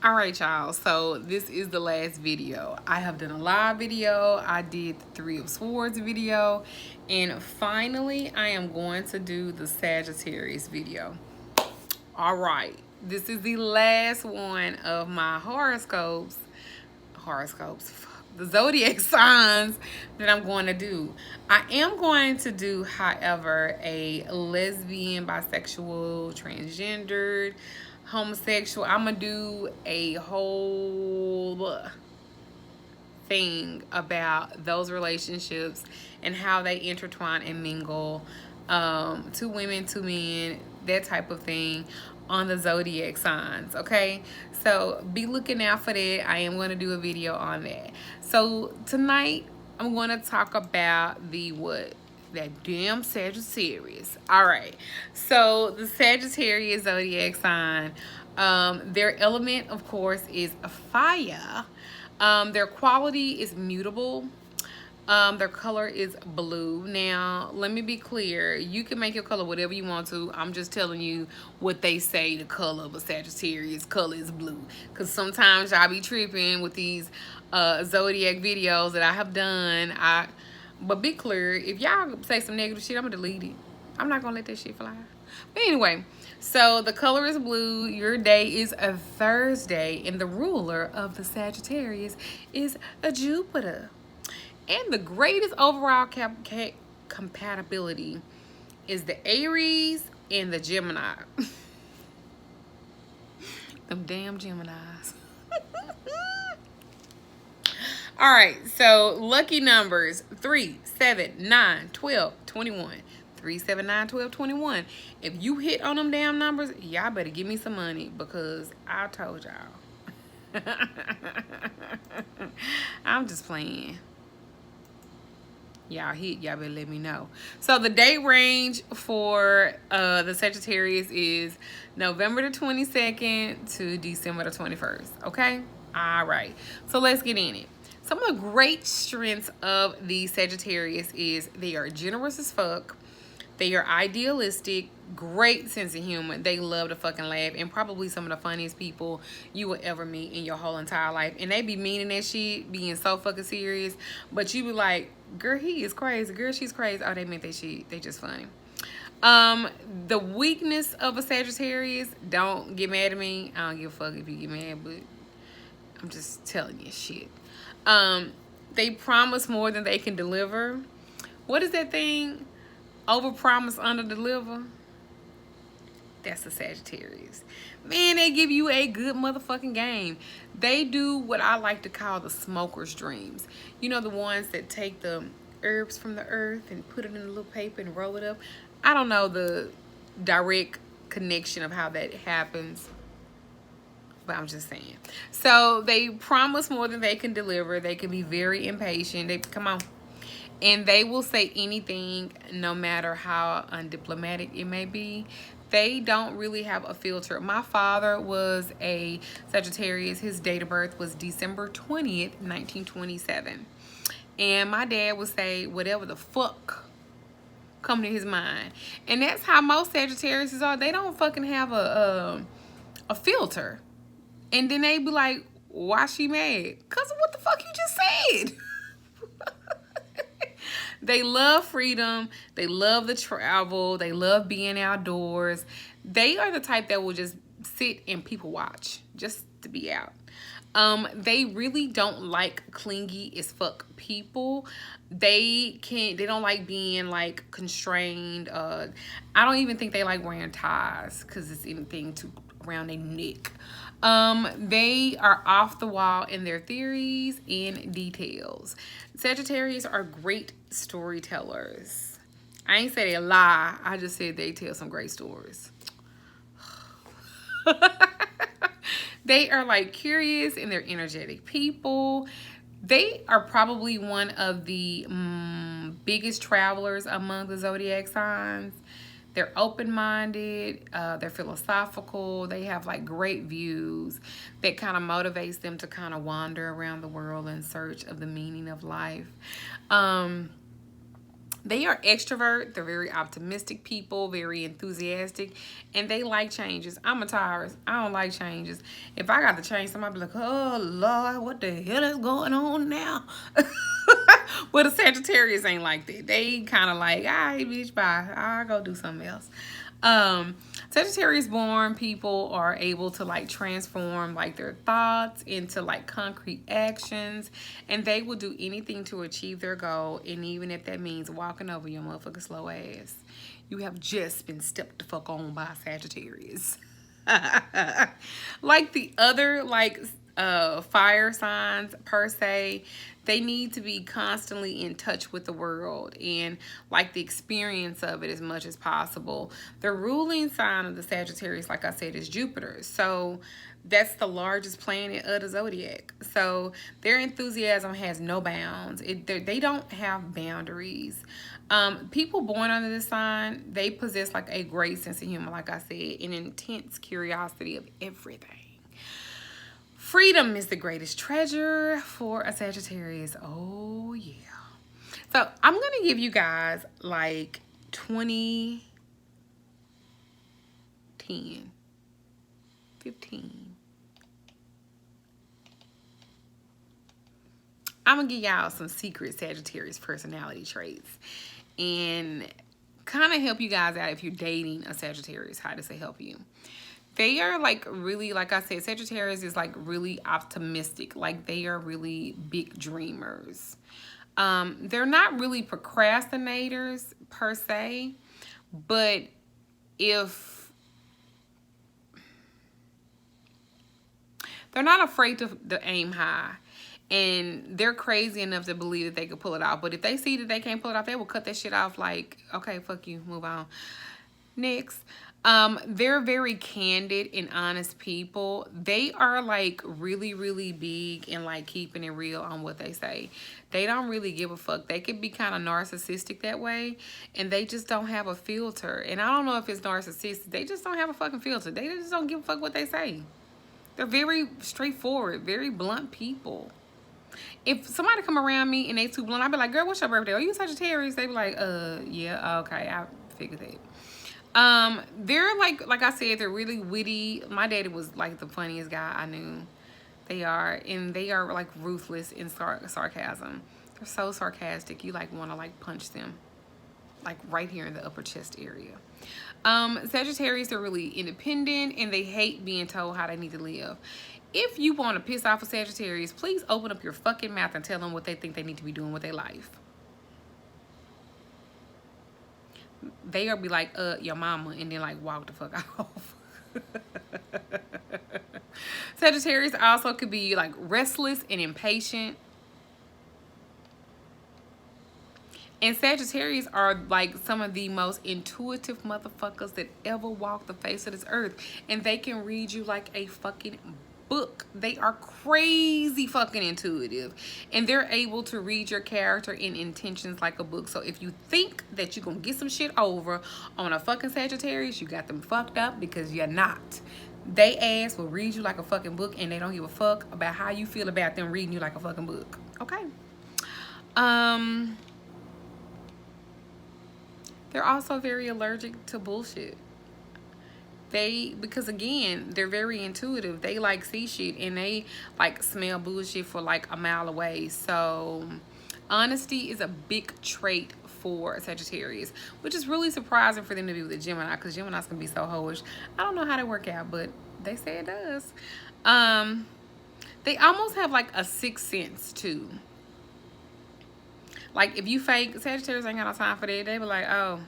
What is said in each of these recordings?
All right, y'all. So this is the last video. I have done a live video. I did the Three of Swords video. And finally, I am going to do the Sagittarius video. All right. This is the last one of my horoscopes. The zodiac signs that I'm going to do. I am going to do, however, a lesbian, bisexual, transgendered, homosexual. I'm gonna do a whole thing about those relationships and how they intertwine and mingle. Two women, two men, that type of thing on the zodiac signs. Okay, so be looking out for that. I am going to do a video on that. So tonight I'm going to talk about the what, that damn Sagittarius. All right, so the Sagittarius zodiac sign, their element of course is a fire. Their quality is mutable. Their color is blue. Now, let me be clear. You can make your color whatever you want to. I'm just telling you what they say the color of a Sagittarius color is blue. Because sometimes y'all be tripping with these zodiac videos that I have done. But be clear, if y'all say some negative shit, I'm going to delete it. I'm not going to let that shit fly. But anyway, so the color is blue. Your day is a Thursday. And the ruler of the Sagittarius is a Jupiter. And the greatest overall compatibility is the Aries and the Gemini. Them damn Geminis. All right, so lucky numbers 3, 7, 9, 12, 21. 3, 7, 9, 12, 21. If you hit on them damn numbers, y'all better give me some money because I told y'all. I'm just playing. Y'all hit, y'all better let me know. So the date range for the Sagittarius is November the 22nd to December the 21st. Okay? All right. So let's get in it. Some of the great strengths of the Sagittarius is they are generous as fuck. They are idealistic, great sense of humor. They love to fucking laugh, and probably some of the funniest people you will ever meet in your whole entire life. And they be meaning that shit, being so fucking serious. But you be like, girl, he is crazy. Girl, she's crazy. Oh, they meant that shit. They just funny. The weakness of a Sagittarius, don't get mad at me. I don't give a fuck if you get mad, but I'm just telling you shit. They promise more than they can deliver. What is that thing? Overpromise, underdeliver. That's the Sagittarius. Man, they give you a good motherfucking game. They do what I like to call the smoker's dreams. You know, the ones that take the herbs from the earth and put it in a little paper and roll it up. I don't know the direct connection of how that happens, but I'm just saying. So they promise more than they can deliver. They can be very impatient. They come on. And they will say anything, no matter how undiplomatic it may be. They don't really have a filter. My father was a Sagittarius. His date of birth was December 20th, 1927. And my dad would say whatever the fuck come to his mind. And that's how most Sagittarius are. They don't fucking have a filter. And then they be like, why she mad? Because of what the fuck you just said. They love freedom. They love the travel. They love being outdoors. They are the type that will just sit and people watch just to be out. They really don't like clingy as fuck people. They don't like being like constrained. I don't even think they like wearing ties because it's anything too around their neck. They are off the wall in their theories and details. Sagittarius are great storytellers. I ain't say they lie. I just said they tell some great stories. They are like curious and they're energetic people. They are probably one of the biggest travelers among the zodiac signs. They're open-minded, they're philosophical, they have like great views that kind of motivates them to kind of wander around the world in search of the meaning of life. They are extrovert. They're very optimistic people, very enthusiastic, and they like changes. I'm a Taurus. I don't like changes. If I got to change something, I'd be like, oh, Lord, what the hell is going on now? Well, the Sagittarius ain't like that. They kind of like, all right, bitch, bye. I'll go do something else. Sagittarius born people are able to like transform like their thoughts into like concrete actions, and they will do anything to achieve their goal, and even if that means walking over your motherfucking slow ass. You have just been stepped the fuck on by Sagittarius. Like the other like fire signs per se, they need to be constantly in touch with the world and like the experience of it as much as possible. The ruling sign of the Sagittarius, like I said, is Jupiter. So that's the largest planet of the zodiac. So their enthusiasm has no bounds. They don't have boundaries. People born under this sign, they possess like a great sense of humor, like I said, an intense curiosity of everything. Freedom is the greatest treasure for a Sagittarius. Oh, yeah. So I'm going to give you guys like 2010, 15. I'm going to give y'all some secret Sagittarius personality traits and kind of help you guys out if you're dating a Sagittarius. How does it help you? They are like really, like I said, Sagittarius is like really optimistic. Like they are really big dreamers. They're not really procrastinators per se, but if they're not afraid to aim high, and they're crazy enough to believe that they could pull it off. But if they see that they can't pull it off, they will cut that shit off like, okay, fuck you, move on. Next. They're very candid and honest people. They are like really, really big and like keeping it real on what they say. They don't really give a fuck. They could be kind of narcissistic that way, and they just don't have a filter. And I don't know if it's narcissistic. They just don't have a fucking filter. They just don't give a fuck what they say. They're very straightforward, very blunt people. If somebody come around me and they too blunt, I'd be like, girl, what's your birthday? Are you Sagittarius? They be like, yeah, okay, I figured that. They're like I said, they're really witty. My daddy was like the funniest guy I knew. They are, and they are like ruthless in sarcasm. They're so sarcastic, you like want to like punch them, like right here in the upper chest area. Sagittarius are really independent, and they hate being told how they need to live. If you want to piss off a Sagittarius, please open up your fucking mouth and tell them what they think they need to be doing with their life. They are be like, your mama, and then like walk the fuck off. Sagittarius also could be like restless and impatient. And Sagittarius are like some of the most intuitive motherfuckers that ever walked the face of this earth. And they can read you like a fucking book. They are crazy fucking intuitive, and they're able to read your character and intentions like a book. So if you think that you're gonna get some shit over on a fucking Sagittarius, you got them fucked up, because you're not. They ass will read you like a fucking book, and they don't give a fuck about how you feel about them reading you like a fucking book. Okay. They're also very allergic to bullshit. Because again, they're very intuitive. They like see shit, and they like smell bullshit for like a mile away. So honesty is a big trait for a Sagittarius, which is really surprising for them to be with a Gemini, because Gemini's can be so hoish. I don't know how they work out, but they say it does. They almost have like a sixth sense too. Like if you fake, Sagittarius ain't got no time for that. They be like, oh,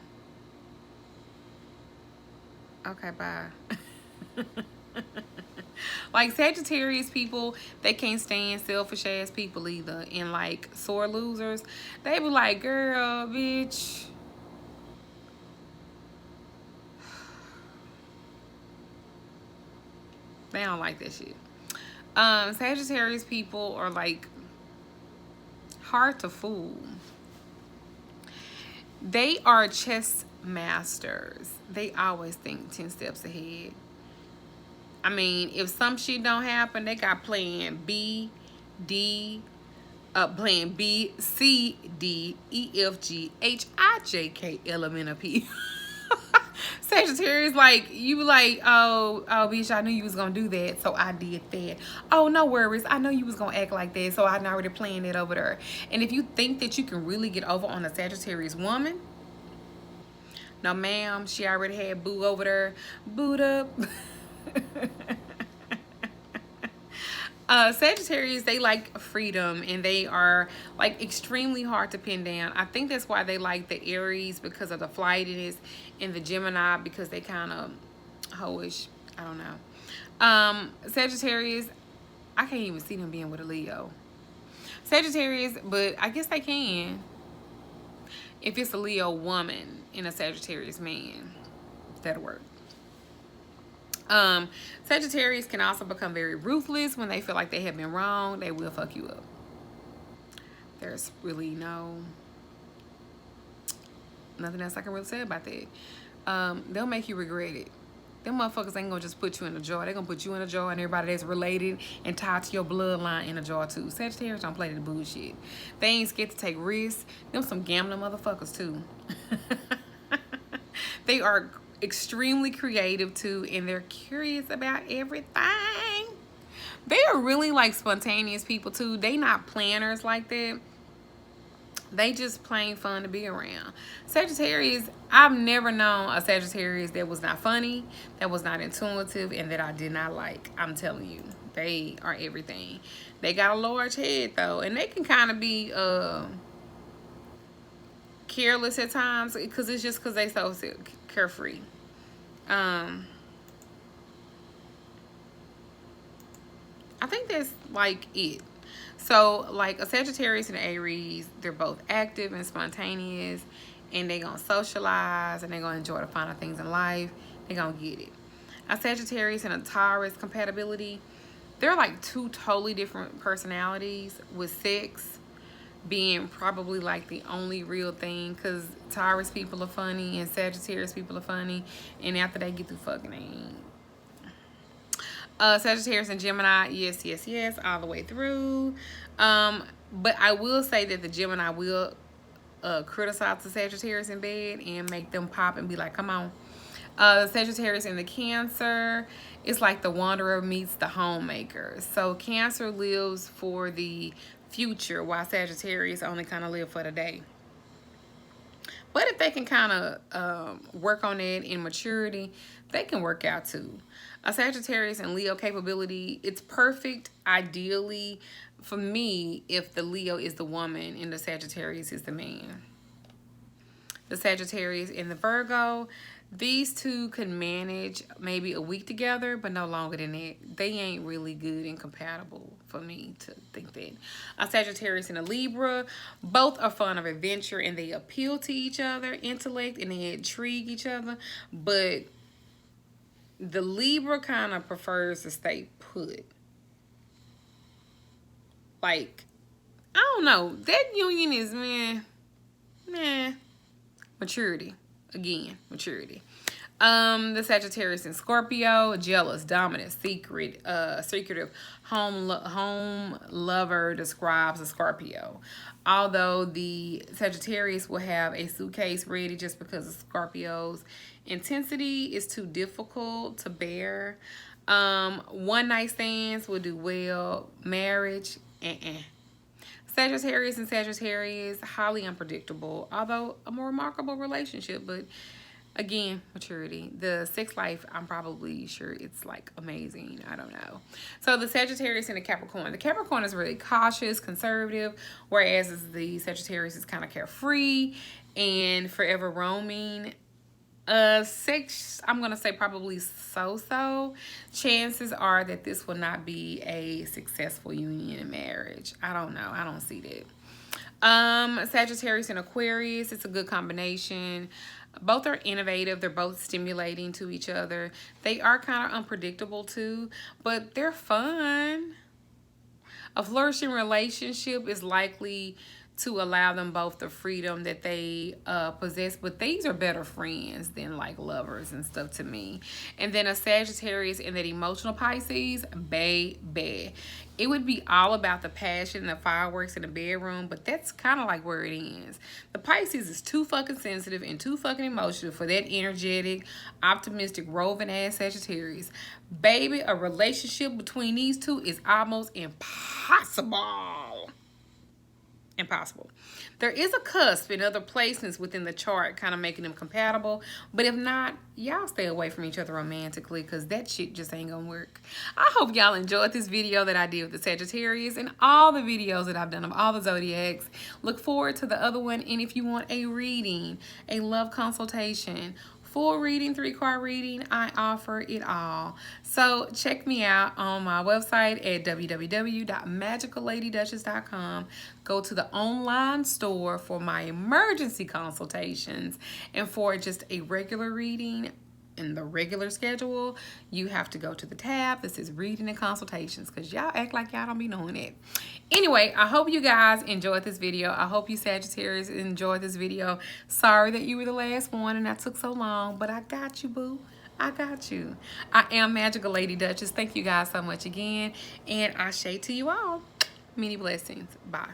okay, bye. Like Sagittarius people, they can't stand selfish ass people either, and like sore losers. They be like, girl, bitch. They don't like that shit. Sagittarius people are like hard to fool. They are chess masters. They always think 10 steps ahead. I mean, if some shit don't happen, they got plan B, D, Playing B, C, D, E, F, G, H, I, J, K, L, M, N, O, P. Sagittarius, like, you like, oh, bitch, I knew you was gonna do that, so I did that. Oh, no worries. I know you was gonna act like that, so I already planned it over there. And if you think that you can really get over on a Sagittarius woman, no, ma'am, she already had boo over there, booed up. Sagittarius, they like freedom and they are like extremely hard to pin down. I think that's why they like the Aries because of the flightiness, and the Gemini because they kind of hoish. I don't know. Sagittarius, I can't even see them being with a Leo. Sagittarius, but I guess they can if it's a Leo woman and a Sagittarius man. That'll work. Sagittarius can also become very ruthless when they feel like they have been wrong. They will fuck you up. There's really nothing else I can really say about that. They'll make you regret it. Them motherfuckers ain't gonna just put you in a jar. They're gonna put you in a jar and everybody that's related and tied to your bloodline in a jar too. Sagittarius don't play the bullshit. They ain't scared to take risks. Them some gambling motherfuckers too. They are extremely creative too, and they're curious about everything. They are really like spontaneous people too. They not planners like that. They just plain fun to be around. Sagittarius, I've never known a Sagittarius that was not funny, that was not intuitive, and that I did not like. I'm telling you, they are everything. They got a large head though, and they can kind of be careless at times because it's just because they so carefree. I think that's like it. So like a Sagittarius and Aries, they're both active and spontaneous, and they're gonna socialize and they're gonna enjoy the finer things in life. They're gonna get it. A Sagittarius and a Taurus compatibility, they're like two totally different personalities, with sex being probably like the only real thing, because Taurus people are funny and Sagittarius people are funny, and after they get through fucking, they ain't. Sagittarius and Gemini, yes, yes, yes, all the way through. But I will say that the Gemini will criticize the Sagittarius in bed and make them pop and be like, come on. The Sagittarius and the Cancer, it's like the wanderer meets the homemaker. So Cancer lives for the future while Sagittarius only kind of live for the day. But if they can kind of work on it in maturity, they can work out too. A Sagittarius and Leo capability, it's perfect ideally for me if the Leo is the woman and the Sagittarius is the man. The Sagittarius and the Virgo, these two can manage maybe a week together, but no longer than that. They ain't really good and compatible for me to think that. A Sagittarius and a Libra, both are fun of adventure and they appeal to each other, intellect, and they intrigue each other. But the Libra kind of prefers to stay put. Like, I don't know. That union is, man, maturity. Again, maturity. The Sagittarius and Scorpio, jealous, dominant, secretive, home lover describes a Scorpio. Although the Sagittarius will have a suitcase ready just because of Scorpio's intensity is too difficult to bear. One night stands will do well. Marriage, Sagittarius and Sagittarius, highly unpredictable, although a more remarkable relationship, but again, maturity. The sex life, I'm probably sure it's like amazing. I don't know. So the Sagittarius and the Capricorn. The Capricorn is really cautious, conservative, whereas the Sagittarius is kind of carefree and forever roaming. Sex, I'm going to say probably so-so. Chances are that this will not be a successful union in marriage. I don't know. I don't see that. Sagittarius and Aquarius, it's a good combination. Both are innovative. They're both stimulating to each other. They are kind of unpredictable too, but they're fun. A flourishing relationship is likely to allow them both the freedom that they possess. But these are better friends than like lovers and stuff to me. And then a Sagittarius and that emotional Pisces, baby. It would be all about the passion and the fireworks in the bedroom, but that's kind of like where it ends. The Pisces is too fucking sensitive and too fucking emotional for that energetic, optimistic, roving ass Sagittarius. Baby, a relationship between these two is almost impossible. Impossible. There is a cusp in other placements within the chart kind of making them compatible, but if not, y'all stay away from each other romantically because that shit just ain't gonna work. I hope y'all enjoyed this video that I did with the Sagittarius and all the videos that I've done of all the Zodiacs. Look forward to the other one, and if you want a reading, a love consultation, full reading, 3-card reading, I offer it all. So check me out on my website at www.magicalladyduchess.com. Go to the online store for my emergency consultations, and for just a regular reading in the regular schedule, you have to go to the tab that says reading and consultations, because y'all act like y'all don't be knowing it. Anyway, I hope you guys enjoyed this video. I hope you Sagittarius enjoyed this video. Sorry that you were the last one and I took so long, but I got you, boo. I got you. I am Magical Lady Duchess. Thank you guys so much again, and I say to you all, many blessings. Bye.